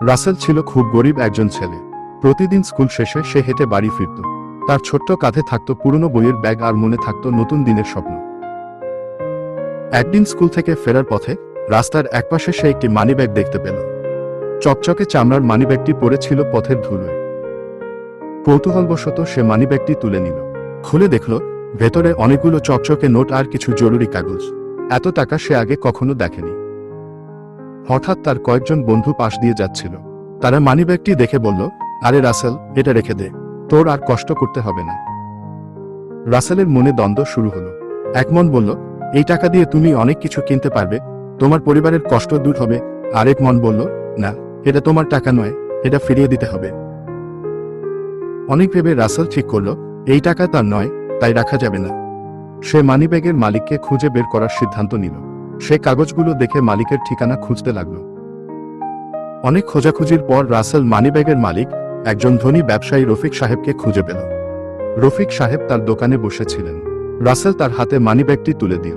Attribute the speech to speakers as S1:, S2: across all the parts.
S1: রাসেল ছিল খুব গরিব একজন ছেলে। প্রতিদিন স্কুল শেষে সে হেঁটে বাড়ি ফিরত। তার ছোট্ট কাঁধে থাকত পুরনো বইয়ের ব্যাগ আর মনে থাকত নতুন দিনের স্বপ্ন। একদিন স্কুল থেকে ফেরার পথে রাস্তার একপাশে সে একটি মানিব্যাগ দেখতে পেল। চকচকে চামড়ার মানিব্যাগটি পড়েছিল পথের ধুলোয়। কৌতূহলবশত সে মানিব্যাগটি তুলে নিল। খুলে দেখল ভেতরে অনেকগুলো চকচকে নোট আর কিছু জরুরি কাগজ। এত টাকা সে আগে কখনো দেখেনি। হঠাৎ তার কয়েকজন বন্ধু পাশ দিয়ে যাচ্ছিল। তারা মানিব্যাগটি দেখে বলল, আরে রাসেল, এটা রেখে দে, তোর আর কষ্ট করতে হবে না। রাসেলের মনে দ্বন্দ্ব শুরু হলো। এক মন বলল, এই টাকা দিয়ে তুমি অনেক কিছু কিনতে পারবে, তোমার পরিবারের কষ্ট দূর হবে। আরেক মন বলল, না, এটা তোমার টাকা নয়, এটা ফিরিয়ে দিতে হবে। অনেক ভেবে রাসেল ঠিক করল, এই টাকা তার নয়, তাই রাখা যাবে না। সে মানিব্যাগের মালিককে খুঁজে বের করার সিদ্ধান্ত নিল। সে কাগজগুলো দেখে মালিকের ঠিকানা খুঁজতে লাগল। অনেক খোঁজাখুঁজির পর রাসেল মানিব্যাগের মালিক, একজন ধনী ব্যবসায়ী রফিক সাহেবকে খুঁজে পেল। রফিক সাহেব তার দোকানে বসেছিলেন। রাসেল তার হাতে মানিব্যাগটি তুলে দিল।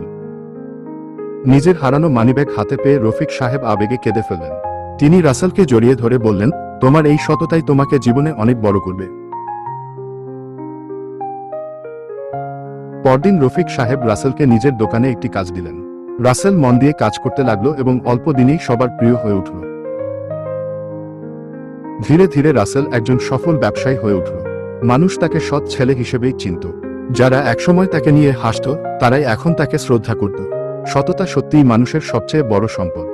S1: নিজের হারানো মানিব্যাগ হাতে পেয়ে রফিক সাহেব আবেগে কেঁদে ফেললেন। তিনি রাসেলকে জড়িয়ে ধরে বললেন, তোমার এই সততাই তোমাকে জীবনে অনেক বড় করবে। পরদিন রফিক সাহেব রাসেলকে নিজের দোকানে একটি কাজ দিলেন। রাসেল মন দিয়ে কাজ করতে লাগলো এবং অল্প দিনেই সবার প্রিয় হয়ে উঠল। ধীরে ধীরে রাসেল একজন সফল ব্যবসায়ী হয়ে উঠল। মানুষ তাকে সৎ ছেলে হিসেবেই চিনত। যারা একসময় তাকে নিয়ে হাসত, তারাই এখন তাকে শ্রদ্ধা করত। সততা সত্যিই মানুষের সবচেয়ে বড় সম্পদ।